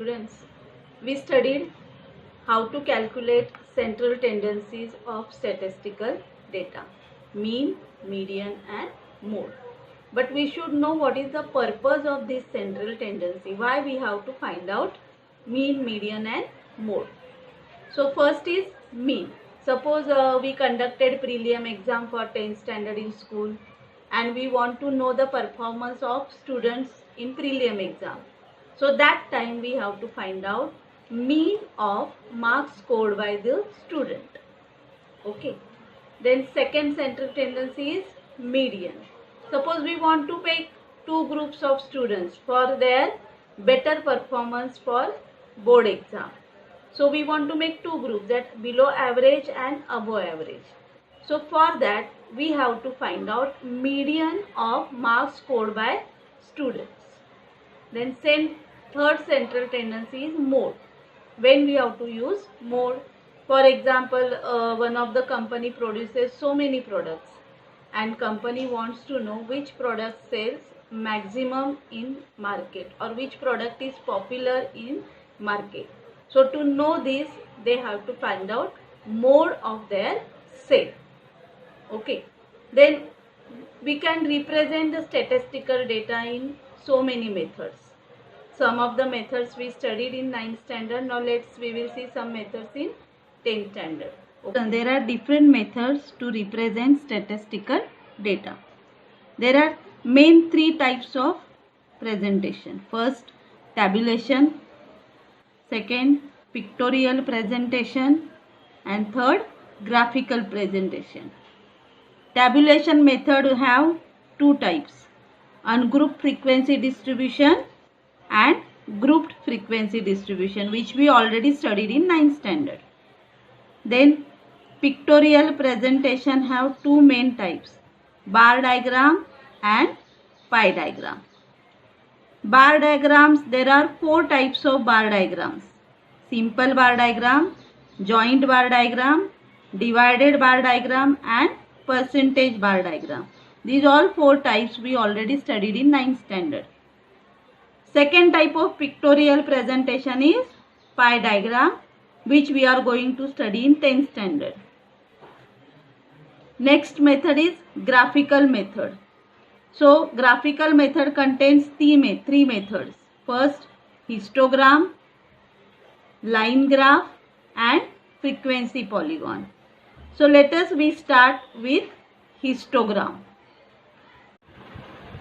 Students, we studied how to calculate central tendencies of statistical data, mean, median and mode. But we should know what is the purpose of this central tendency, why we have to find out mean, median and mode. So first is mean. Suppose we conducted prelim exam for 10th standard in school and we want to know the performance of students in prelim exam. So that time we have to find out mean of marks scored by the student. Okay. Then second central tendency is median. Suppose we want to pick two groups of students for their better performance for board exam. So we want to make two groups, that below average and above average. So for that we have to find out median of marks scored by students. Then third central tendency is mode. When we have to use mode, for example, one of the company produces so many products and company wants to know which product sells maximum in market or which product is popular in market. So to know this, they have to find out mode of their sale. Okay. Then we can represent the statistical data in so many methods. Some of the methods we studied in 9th standard. Now we will see some methods in 10th standard. Okay. There are different methods to represent statistical data. There are main three types of presentation. First, tabulation. Second, pictorial presentation. And third, graphical presentation. Tabulation method have two types: ungrouped frequency distribution and grouped frequency distribution, which we already studied in 9th standard. Then pictorial presentation have two main types: bar diagram and pie diagram. Bar diagrams, there are four types of bar diagrams: simple bar diagram, joint bar diagram, divided bar diagram and percentage bar diagram. These all four types we already studied in 9th standard. Second type of pictorial presentation is pie diagram, which we are going to study in 10th standard. Next method is graphical method. So graphical method contains three methods. First, histogram, line graph and frequency polygon. So let us start with histogram.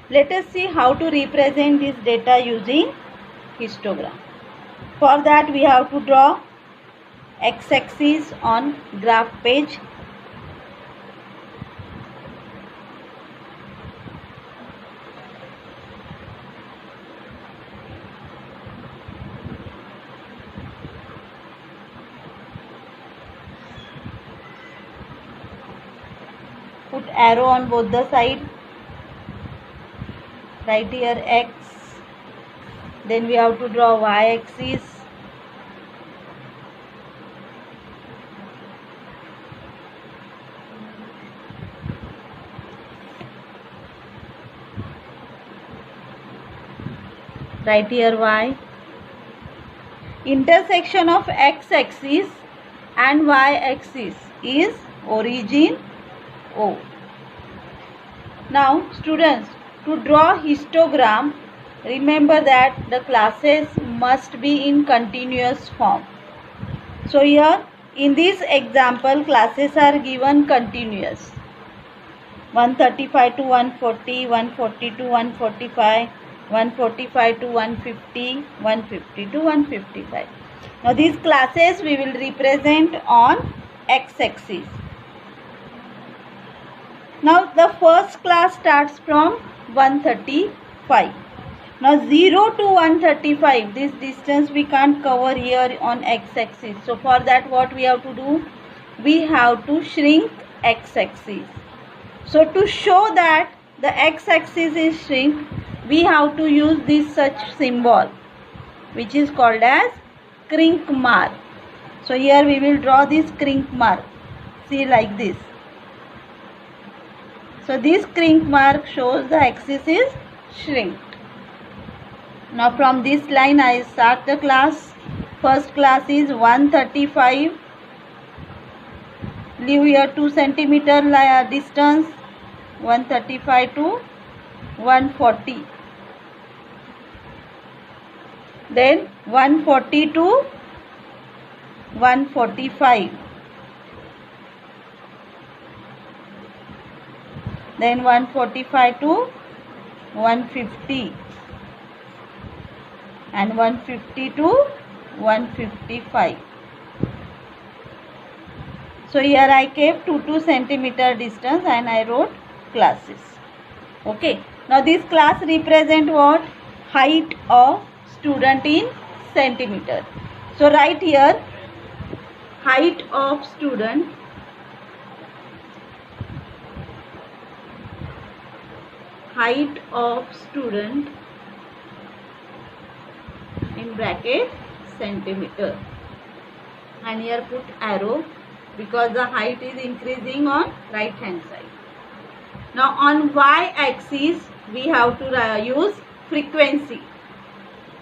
Let us see how to represent this data using histogram. For that we have to draw x-axis on graph page. Put arrow on both the sides. Write here x. Then we have to draw y-axis. Write here y. Intersection of x-axis and y-axis is origin O. Now students, to draw histogram, remember that the classes must be in continuous form. So here in this example, classes are given continuous: 135 to 140, 140 to 145, 145 to 150, 150 to 155. Now these classes we will represent on x-axis. Now the first class starts from 135. Now 0 to 135, this distance we can't cover here on x-axis. So for that what we have to do? We have to shrink x-axis. So to show that the x-axis is shrink, we have to use this such symbol, which is called as crink mark. So here we will draw this crink mark. See, like this. So this crink mark shows the axis is shrinked. Now from this line I start the class. First class is 135. Leave here 2 centimeter distance. 135 to 140. Then 140 to 145. Then 145 to 150. And 150 to 155. So here I kept 2 centimeter distance and I wrote classes. Okay. Now this class represent what? Height of student in centimeter. So write here height of student in bracket centimeter, and here put arrow because the height is increasing on right hand side. Now on y axis we have to use frequency.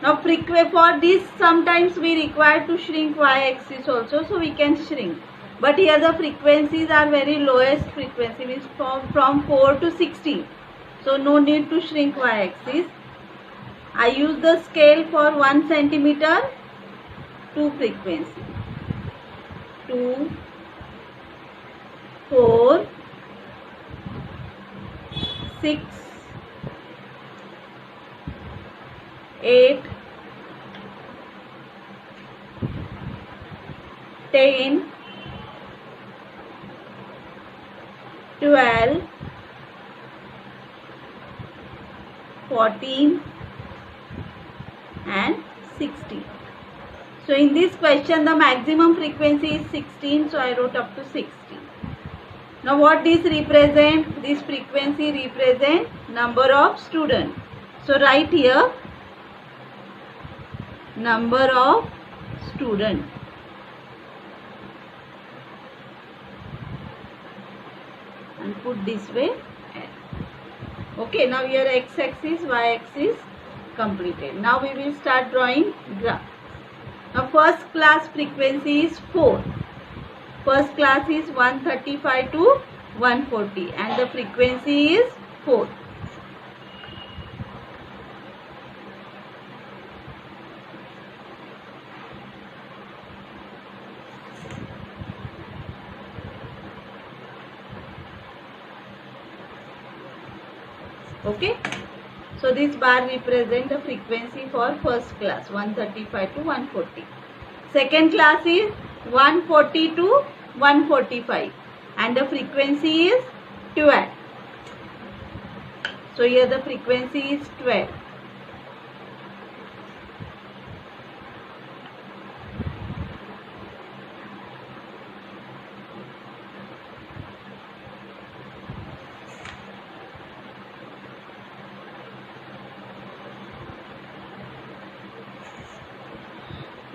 Now for this sometimes we require to shrink y axis also, so we can shrink, but here the frequencies are very lowest frequency, means from 4 to 16, so no need to shrink y axis. I use the scale for 1 centimeter to frequency 2, 4, 6, 8, 10, 12, 14 and 16. So in this question the maximum frequency is 16, so I wrote up to 16. Now what this represent? This frequency represent number of students. So write here number of students. And put this way. Okay, now here x axis, y axis completed. Now we will start drawing graph. Now first class frequency is 4. First class is 135 to 140 and the frequency is 4. Okay. So this bar represent the frequency for first class 135 to 140. Second class is 140 to 145 and the frequency is 12. So here the frequency is 12.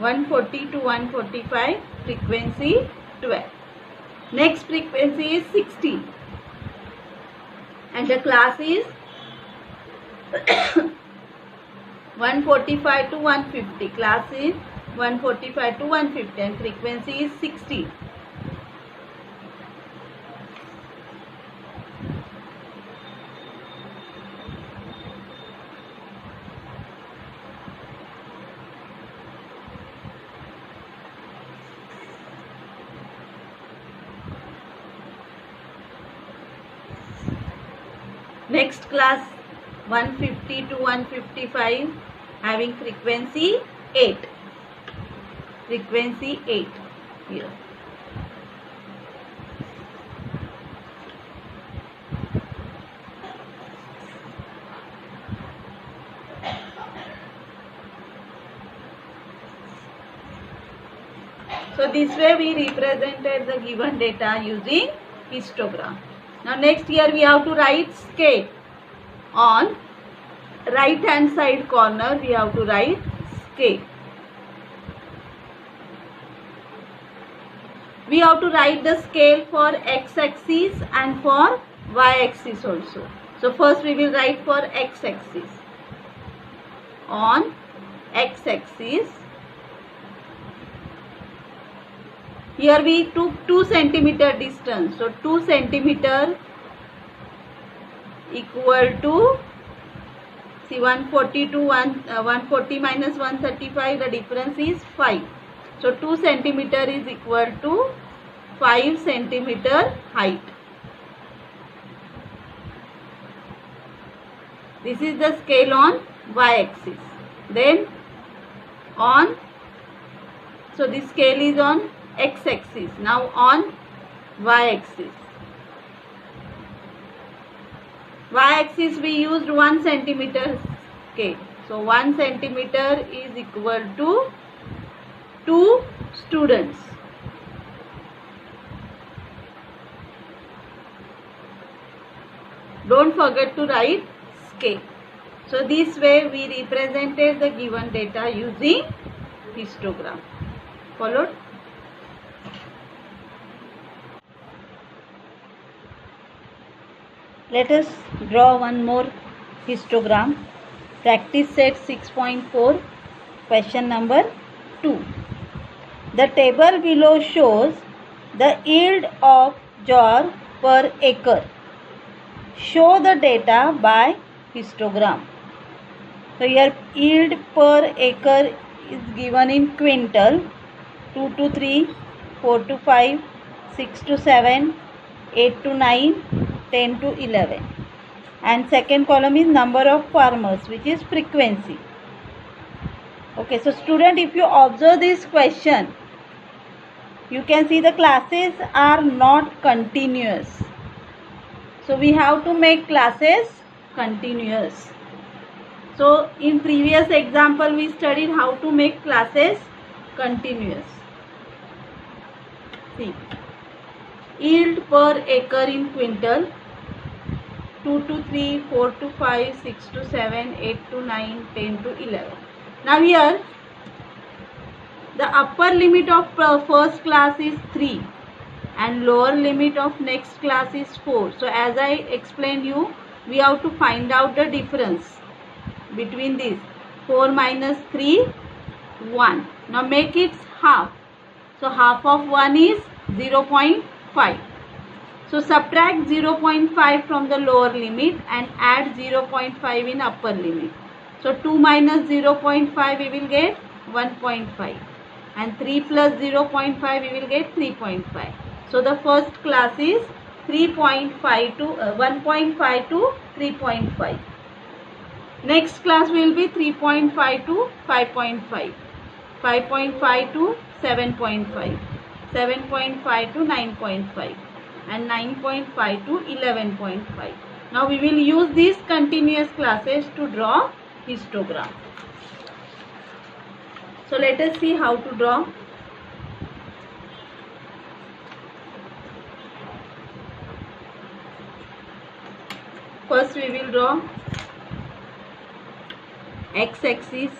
(140 to 145) frequency 12. Next frequency is 16 and the class is 145 to 150. Class is 145 to 150 and frequency is 16. Next class 150 to 155 having frequency 8. Frequency 8 here. So this way we represented the given data using histogram. Now next here we have to write scale. On right hand side corner we have to write scale. We have to write the scale for x axis and for y axis also. So first we will write for x axis. on x-axis. Here we took 2 centimeter distance. So 2 centimeter equal to, see, 140 to 140 minus 135, the difference is 5. So 2 centimeter is equal to 5 centimeter height. This is the scale on y-axis. Then on, so this scale is on x-axis. Now on y-axis. Y-axis we used 1 centimeter scale. So 1 centimeter is equal to 2 students. Don't forget to write scale. So this way we represented the given data using histogram. Followed? Let us draw one more histogram. Practice set 6.4, question number 2. The table below shows the yield of jar per acre. Show the data by histogram. So here yield per acre is given in quintal. 2 to 3, 4 to 5, 6 to 7, 8 to 9, 10 to 11. And second column is number of farmers, which is frequency. Okay, so student, if you observe this question, you can see the classes are not continuous. So we have to make classes continuous. So in previous example we studied how to make classes continuous. See, yield per acre in quintal, 2 to 3, 4 to 5, 6 to 7, 8 to 9, 10 to 11. Now here the upper limit of first class is 3 and lower limit of next class is 4. So as I explained you, we have to find out the difference between these. 4 minus 3, 1. Now make it half. So half of 1 is 0.5. So subtract 0.5 from the lower limit and add 0.5 in upper limit. So 2 minus 0.5 we will get 1.5 and 3 plus 0.5 we will get 3.5. So the first class is 3.5 to 1.5 to 3.5. Next class will be 3.5 to 5.5, 5.5 to 7.5, 7.5 to 9.5 and 9.5 to 11.5. Now we will use these continuous classes to draw histogram. So let us see how to draw. First we will draw x-axis,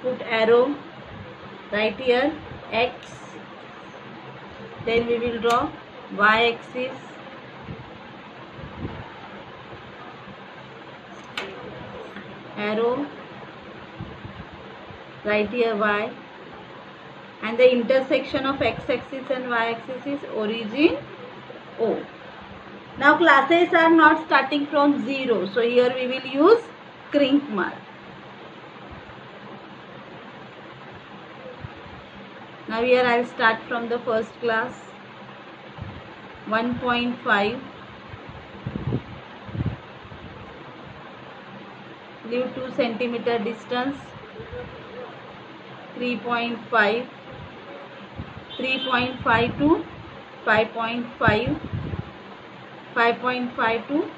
put arrow right here x, then we will draw y-axis, arrow right here y, and the intersection of x-axis and y-axis is origin O. Now classes are not starting from 0, so here we will use crank mark. Now here I will start from the first class, 1.5, leave 2 centimeter distance, 3.5, 3.5 to 5.5, 5.5 to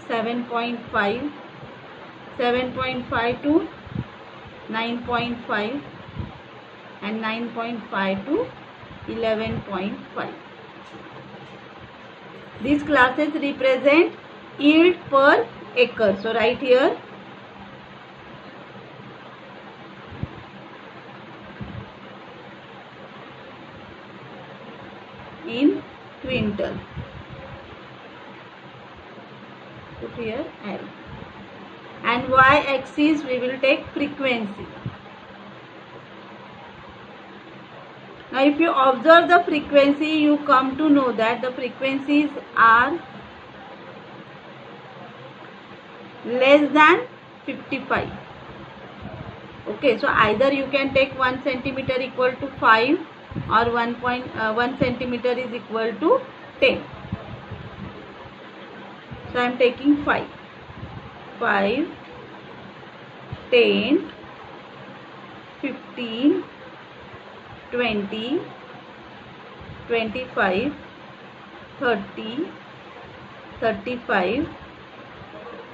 7.5, 7.5 to 9.5 and 9.5 to 11.5. These classes represent yield per acre. So right here in quintal. Put here L. And y-axis we will take frequency. Now if you observe the frequency, you come to know that the frequencies are less than 55. Okay, so either you can take 1 centimeter equal to 5 or 1 centimeter is equal to 10. So I am taking 5. 5, 10, 15, 20, 25, 30, 35,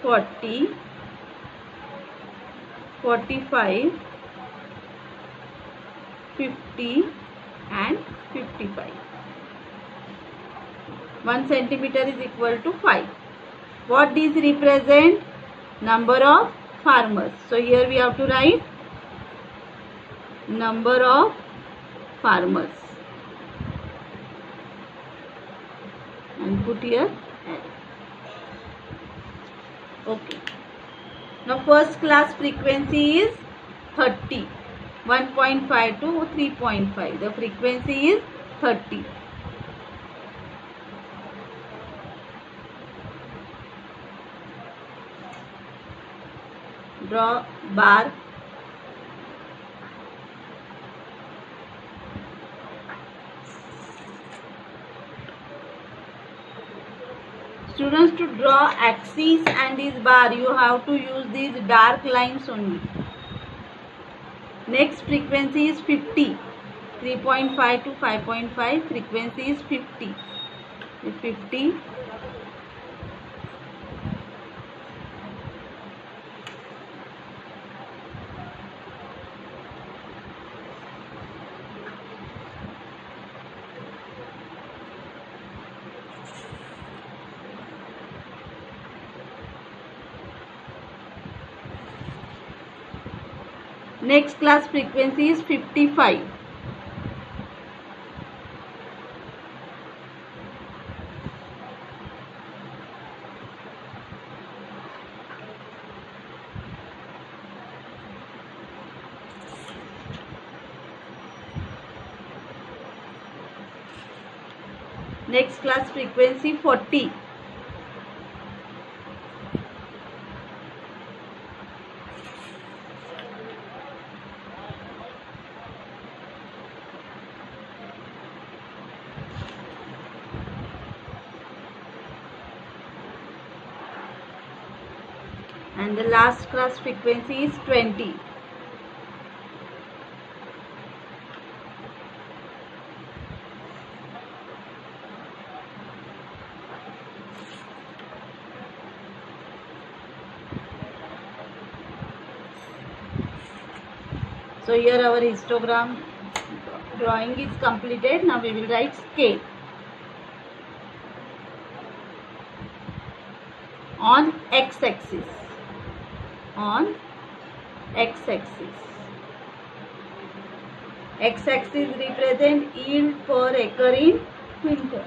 40, 45, 50 and 55. 1 centimeter is equal to 5. What these represent? Number of farmers. So here we have to write number of farmers and put here L. Okay. Now first class frequency is 30. 1.5 to 3.5. The frequency is 30. Draw bar. Students, to draw axis and this bar, you have to use these dark lines only. Next frequency is 50. 3.5 to 5.5. Frequency is 50. 50. Next class frequency is 55. Next class frequency 40. And the last class frequency is 20. So here our histogram drawing is completed. Now we will write scale. On x-axis. On x-axis. X-axis represent yield per acre in quintal.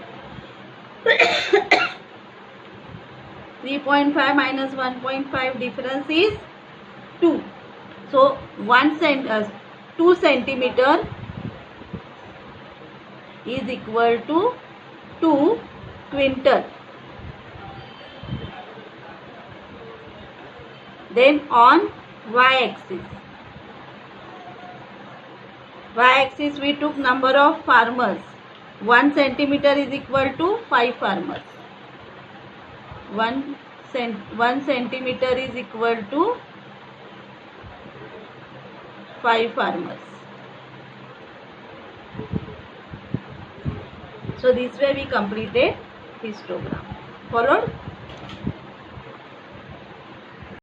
3.5 minus 1.5 difference is 2. So 2 centimeter is equal to 2 quintal. Then on y-axis. Y-axis we took number of farmers. 1 centimeter is equal to 5 farmers. 1 centimeter is equal to 5 farmers. So this way we completed histogram. Followed?